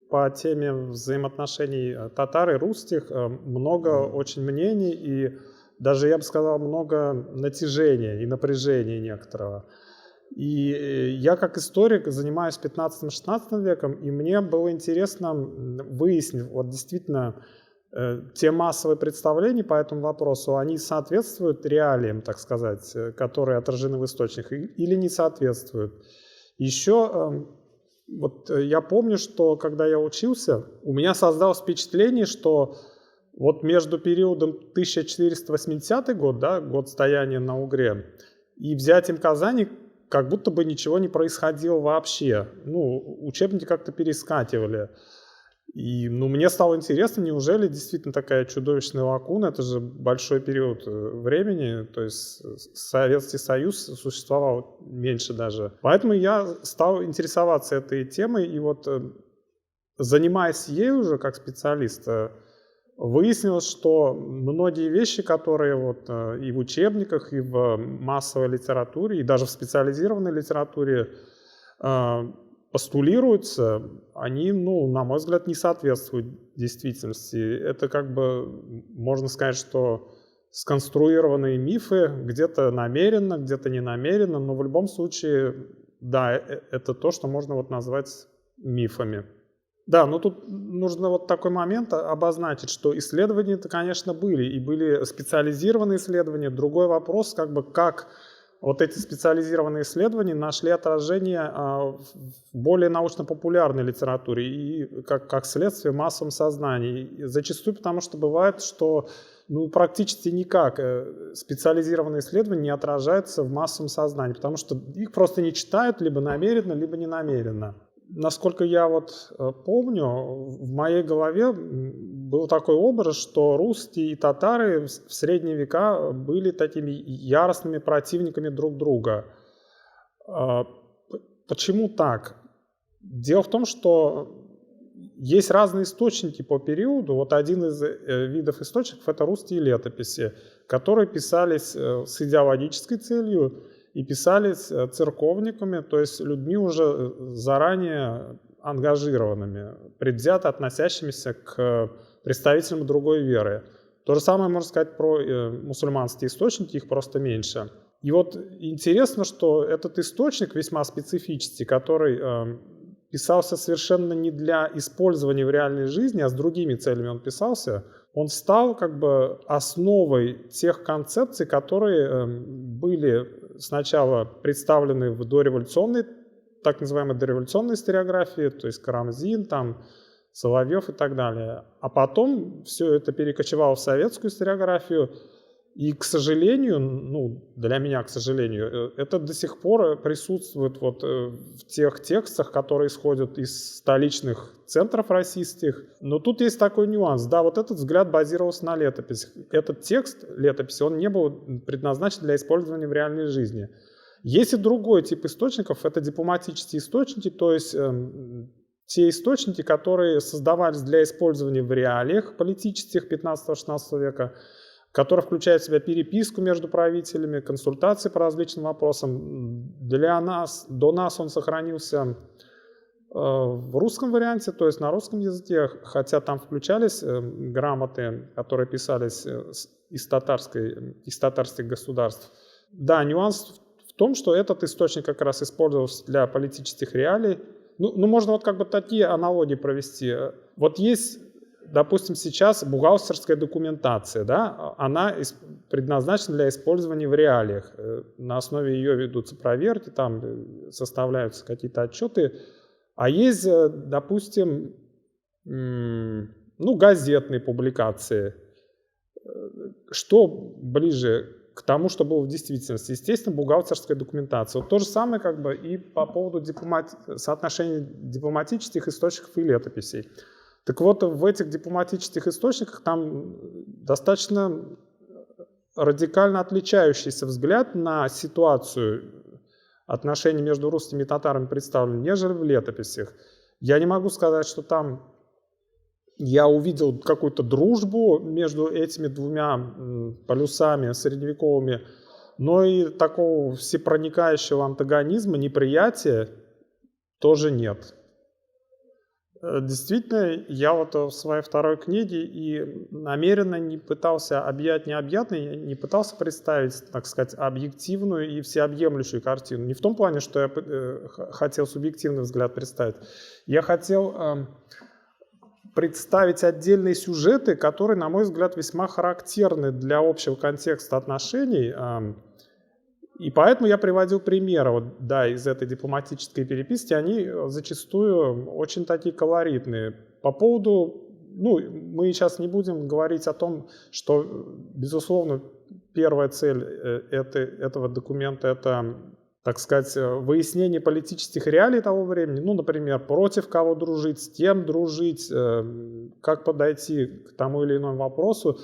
по теме взаимоотношений татар и русских много Мгм. очень мнений и даже, я бы сказал, много натяжения и напряжения некоторого. И я как историк занимаюсь 15-16 веком, и мне было интересно выяснить, вот действительно, те массовые представления по этому вопросу, они соответствуют реалиям, так сказать, которые отражены в источниках, или не соответствуют. Еще я помню, что когда я учился, у меня создалось впечатление, что вот между периодом 1480 год, да, год стояния на Угре, и взятием Казани как будто бы ничего не происходило вообще. Ну, учебники как-то перескакивали. И, мне стало интересно, неужели действительно такая чудовищная лакуна? Это же большой период времени, то есть Советский Союз существовал меньше даже. Поэтому я стал интересоваться этой темой, и вот занимаясь ею уже как специалист, выяснилось, что многие вещи, которые вот и в учебниках, и в массовой литературе, и даже в специализированной литературе а, постулируются, они, на мой взгляд, не соответствуют действительности. Это как бы, можно сказать, что сконструированные мифы, где-то намеренно, где-то не намеренно, но в любом случае, да, это то, что можно вот назвать мифами. Да, но тут нужно вот такой момент обозначить, что исследования-то, конечно, были, и были специализированные исследования. Другой вопрос, как бы, как вот эти специализированные исследования нашли отражение в более научно-популярной литературе и, как следствие, в массовом сознании. И зачастую потому, что бывает, что практически никак специализированные исследования не отражаются в массовом сознании, потому что их просто не читают либо намеренно, либо не намеренно. Насколько я вот помню, в моей голове был такой образ, что русские и татары в средние века были такими яростными противниками друг друга. А, Почему так? Дело в том, что есть разные источники по периоду. Вот один из видов источников — это русские летописи, которые писались с идеологической целью и писались церковниками, то есть людьми уже заранее ангажированными, предвзято относящимися к представителям другой веры. То же самое можно сказать про мусульманские источники, их просто меньше. И вот интересно, что этот источник весьма специфический, который писался совершенно не для использования в реальной жизни, а с другими целями он писался, он стал как бы основой тех концепций, которые были сначала представлены в дореволюционной, так называемой дореволюционной историографии, то есть Карамзин, там, Соловьев и так далее. А потом все это перекочевало в советскую историографию, и, к сожалению, для меня, к сожалению, это до сих пор присутствует вот в тех текстах, которые исходят из столичных центров российских. Но тут есть такой нюанс. Да, вот этот взгляд базировался на летописях. Этот текст летописи, он не был предназначен для использования в реальной жизни. Есть и другой тип источников, это дипломатические источники, то есть те источники, которые создавались для использования в реалиях политических 15-16 века, который включает в себя переписку между правителями, консультации по различным вопросам. До нас он сохранился в русском варианте, то есть на русском языке, хотя там включались грамоты, которые писались из татарских государств. Да, нюанс в том, что этот источник как раз использовался для политических реалий. Можно вот как бы такие аналогии провести. Вот есть, допустим, сейчас бухгалтерская документация, да, она предназначена для использования в реалиях. На основе ее ведутся проверки, там составляются какие-то отчеты. А есть, допустим, газетные публикации. Что ближе к тому, что было в действительности? Естественно, бухгалтерская документация. Вот то же самое как бы и по поводу соотношения дипломатических источников и летописей. Так вот, в этих дипломатических источниках там достаточно радикально отличающийся взгляд на ситуацию отношений между русскими и татарами представлен, нежели в летописях. Я не могу сказать, что там я увидел какую-то дружбу между этими двумя полюсами средневековыми, но и такого всепроникающего антагонизма, неприятия тоже нет. Действительно, я вот в своей второй книге и намеренно не пытался объять необъятное, я не пытался представить, так сказать, объективную и всеобъемлющую картину. Не в том плане, что я хотел субъективный взгляд представить. Я хотел представить отдельные сюжеты, которые, на мой взгляд, весьма характерны для общего контекста отношений. И поэтому я приводил примеры, вот, да, из этой дипломатической переписки, они зачастую очень такие колоритные. По поводу, ну, мы сейчас не будем говорить о том, что, безусловно, первая цель этого документа — это, так сказать, выяснение политических реалий того времени. Ну, например, против кого дружить, с кем дружить, как подойти к тому или иному вопросу.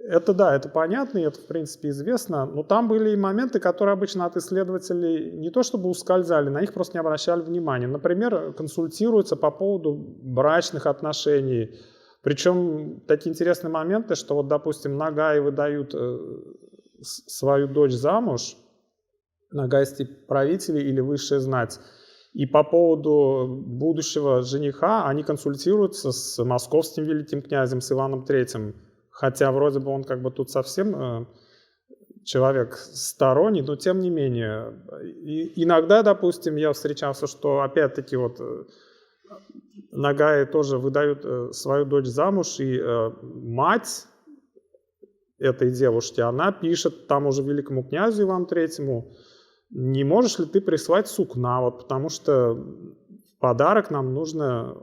Это да, это понятно, и это, в принципе, известно, но там были и моменты, которые обычно от исследователей не то чтобы ускользали, на них просто не обращали внимания. Например, консультируются по поводу брачных отношений. Причем такие интересные моменты, что вот, допустим, Ногаи выдают свою дочь замуж, ногайские правители или высшая знать, и по поводу будущего жениха они консультируются с московским великим князем, с Иваном III. Хотя вроде бы он как бы тут совсем человек сторонний, но тем не менее. И иногда, допустим, я встречался, что опять-таки вот Ногаи тоже выдают свою дочь замуж, и мать этой девушки, она пишет тому же великому князю Ивану III: не можешь ли ты прислать сукна, вот, потому что в подарок нам нужно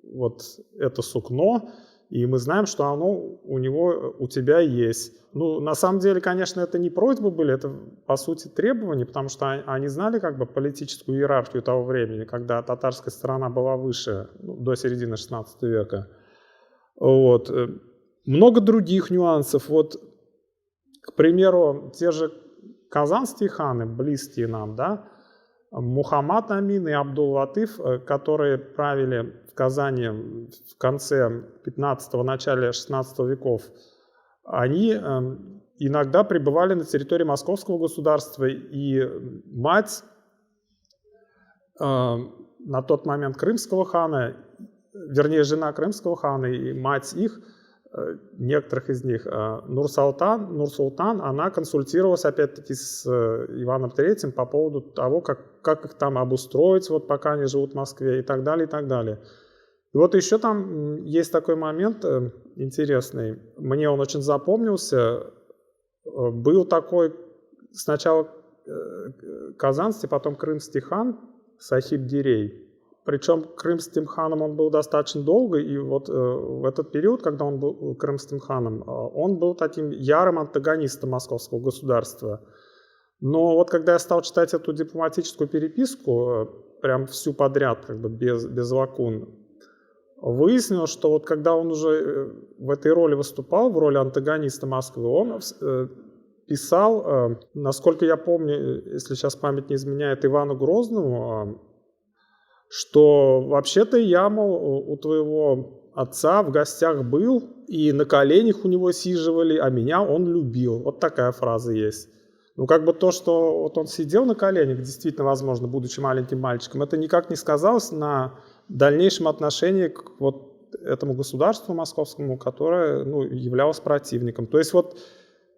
вот это сукно, и мы знаем, что оно у тебя есть. Ну, на самом деле, конечно, это не просьбы были, это, по сути, требования, потому что они знали как бы политическую иерархию того времени, когда татарская сторона была выше, ну, до середины XVI века. Вот. Много других нюансов. Вот, к примеру, те же казанские ханы, близкие нам, да, Мухаммад Амин и Абдул-Латыф, которые правили в Казани в конце 15-го, начале 16 веков, они иногда пребывали на территории Московского государства, и мать на тот момент крымского хана, вернее, жена крымского хана и мать их, некоторых из них, Нур-Султан, она консультировалась опять-таки с Иваном III по поводу того, как их там обустроить, вот пока они живут в Москве, и так далее, и так далее. И вот еще там есть такой момент интересный, мне он очень запомнился. Был такой сначала казанский, потом крымский хан Сахиб-Гирей. Причем крымским ханом он был достаточно долго, и вот в этот период, когда он был крымским ханом, он был таким ярым антагонистом московского государства. Но вот когда я стал читать эту дипломатическую переписку, прям всю подряд, как бы без лакун, выяснилось, что вот когда он уже в этой роли выступал, в роли антагониста Москвы, он писал, насколько я помню, если сейчас память не изменяет, Ивану Грозному, что вообще-то я, мол, у твоего отца в гостях был, и на коленях у него сиживали, а меня он любил. Вот такая фраза есть. Ну, как бы то, что вот он сидел на коленях, действительно, возможно, будучи маленьким мальчиком, это никак не сказалось на дальнейшем отношении к вот этому государству московскому, которое, ну, являлось противником. То есть вот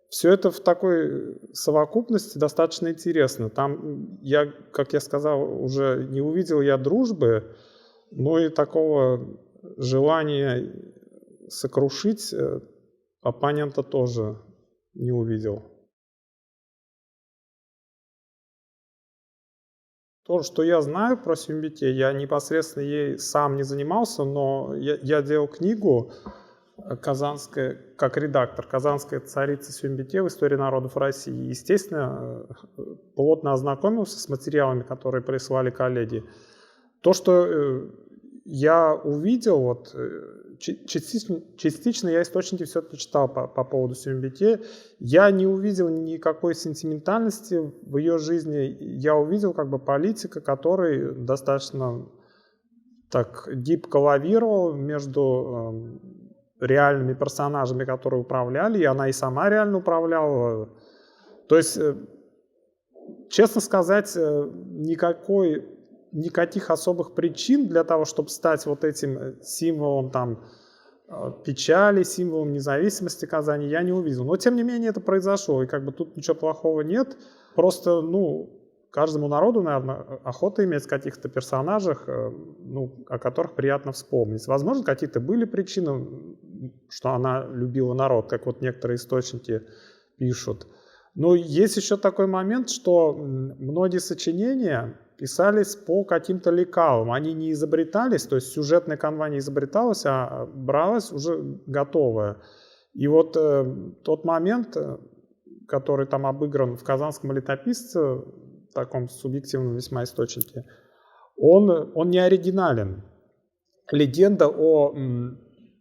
все это в такой совокупности достаточно интересно. Там, как я сказал, уже не увидел я дружбы, но и такого желания сокрушить оппонента тоже не увидел. То, что я знаю про Сюмбите, я непосредственно ей сам не занимался, но я делал книгу казанская, как редактор, «Казанская царица Сюмбите в истории народов России». Естественно, плотно ознакомился с материалами, которые прислали коллеги. То, что я увидел, вот, частично я источники все-таки читал по поводу Сюмбите. Я не увидел никакой сентиментальности в ее жизни. Я увидел как бы политика, который достаточно так гибко лавировал между реальными персонажами, которые управляли, и она и сама реально управляла. То есть, честно сказать, никакой никаких особых причин для того, чтобы стать вот этим символом там печали, символом независимости Казани, я не увидел. Но, тем не менее, это произошло, и как бы тут ничего плохого нет. Просто, каждому народу, наверное, охота иметь каких-то персонажах, о которых приятно вспомнить. Возможно, какие-то были причины, что она любила народ, как вот некоторые источники пишут. Но есть еще такой момент, что многие сочинения писались по каким-то лекалам. Они не изобретались, то есть сюжетная канва не изобреталась, а бралась уже готовая. И вот тот момент, который там обыгран в «Казанском летописце», в таком субъективном весьма источнике, он не оригинален. Легенда о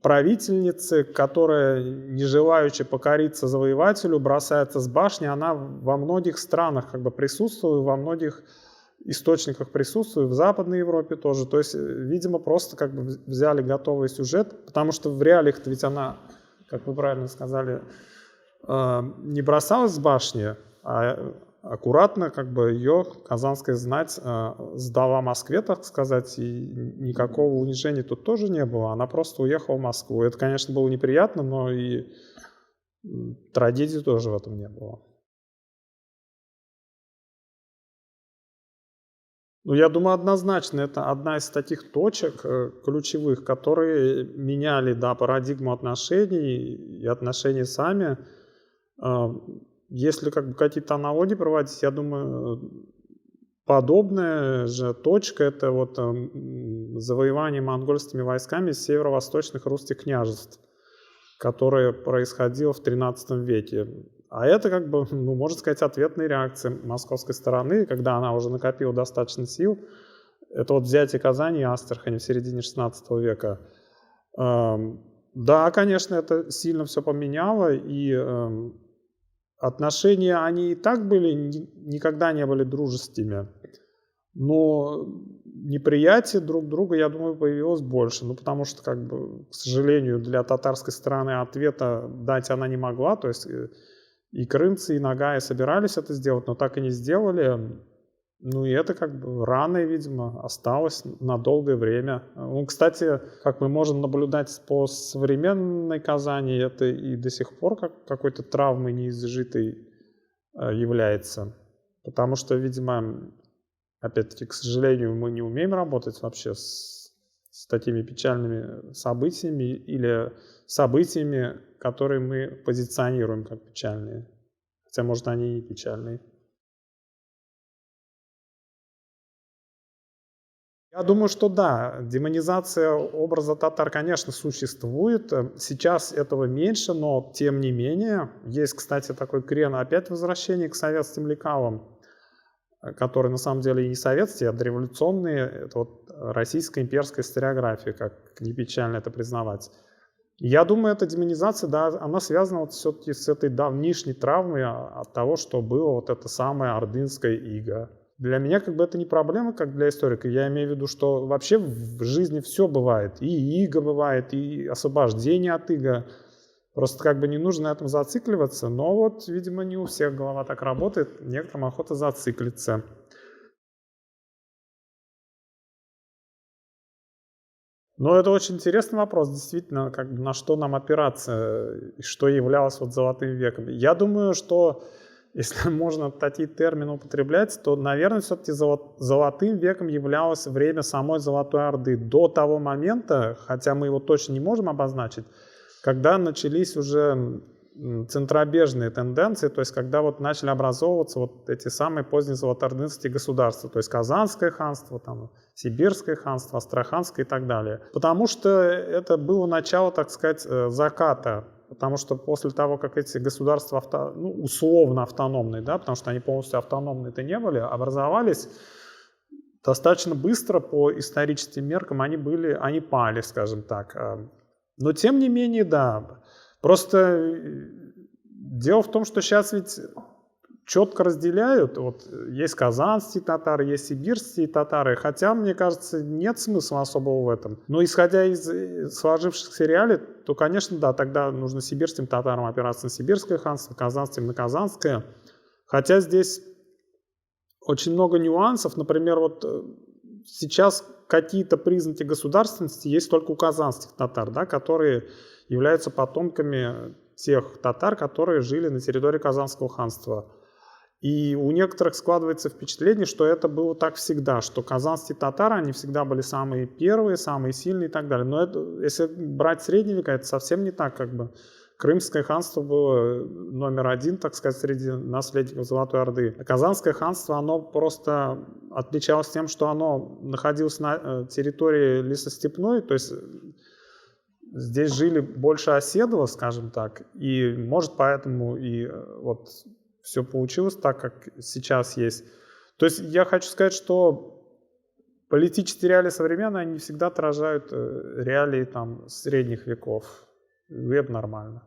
правительнице, которая, не желаючи покориться завоевателю, бросается с башни, она во многих странах как бы присутствует, во многих источниках присутствует, в Западной Европе тоже. То есть, видимо, просто как бы взяли готовый сюжет, потому что в реалиях-то ведь она, как вы правильно сказали, не бросалась с башни, а аккуратно как бы ее казанская знать сдала Москве, так сказать, и никакого унижения тут тоже не было. Она просто уехала в Москву. Это, конечно, было неприятно, но и трагедии тоже в этом не было. Я думаю, однозначно это одна из таких точек ключевых, которые меняли, парадигму отношений и отношения сами. Если как бы какие-то аналогии проводить, я думаю, подобная же точка — это вот завоевание монгольскими войсками северо-восточных русских княжеств, которое происходило в XIII веке. А это как бы, можно сказать, ответная реакция московской стороны, когда она уже накопила достаточно сил. Это вот взятие Казани и Астрахани в середине XVI века. Да, конечно, это сильно все поменяло, и отношения, они и так были, никогда не были дружескими. Но неприятие друг друга, я думаю, появилось больше. Потому что, как бы, к сожалению, для татарской стороны ответа дать она не могла. То есть и крымцы, и Ногаи собирались это сделать, но так и не сделали. И это как бы рано, видимо, осталось на долгое время. Кстати, как мы можем наблюдать по современной Казани, это и до сих пор как какой-то травмой неизжитой является. Потому что, видимо, опять-таки, к сожалению, мы не умеем работать вообще с такими печальными событиями или событиями, которые мы позиционируем как печальные. Хотя, может, они и печальные. Я думаю, что да, демонизация образа татар, конечно, существует. Сейчас этого меньше, но тем не менее. Есть, кстати, такой крен опять возвращение к советским лекалам, которые на самом деле и не советские, а дореволюционные. Это вот российская имперская историография, как не печально это признавать. Я думаю, эта демонизация, да, она связана вот все-таки с этой давнишней травмой от того, что было вот это самое ордынское иго. Для меня как бы это не проблема, как для историка. Я имею в виду, что вообще в жизни все бывает. И иго бывает, и освобождение от иго. Просто как бы не нужно на этом зацикливаться. Но вот, видимо, не у всех голова так работает. Некоторым охота зациклиться. Но это очень интересный вопрос, действительно, как бы на что нам опираться, и что являлось вот золотым веком. Я думаю, что если можно такие термины употреблять, то, наверное, все-таки золотым веком являлось время самой Золотой Орды до того момента, хотя мы его точно не можем обозначить, когда начались уже центробежные тенденции, то есть когда вот начали образовываться вот эти самые поздние золотоордынские государства, то есть Казанское ханство, там, Сибирское ханство, Астраханское и так далее. Потому что это было начало, так сказать, заката. Потому что после того, как эти государства условно автономные, да, потому что они полностью автономные-то не были, образовались достаточно быстро по историческим меркам, они пали, скажем так. Но тем не менее, да. Просто дело в том, что сейчас ведь четко разделяют. Вот есть казанские татары, есть сибирские татары. Хотя, мне кажется, нет смысла особого в этом. Но исходя из сложившихся реалий, то, конечно, да, тогда нужно сибирским татарам опираться на сибирское ханство, казанским на казанское. Хотя здесь очень много нюансов. Например, вот сейчас какие-то признаки государственности есть только у казанских татар, да, которые являются потомками тех татар, которые жили на территории Казанского ханства. И у некоторых складывается впечатление, что это было так всегда, что казанские татары, они всегда были самые первые, самые сильные и так далее. Но это, если брать средние века, это совсем не так, как бы. Крымское ханство было номер один, так сказать, среди наследников Золотой Орды. А Казанское ханство, оно просто отличалось тем, что оно находилось на территории лесостепной, то есть здесь жили больше оседло, скажем так, и может поэтому и вот все получилось так, как сейчас есть. То есть я хочу сказать, что политические реалии современные, они всегда отражают реалии там средних веков. И это нормально.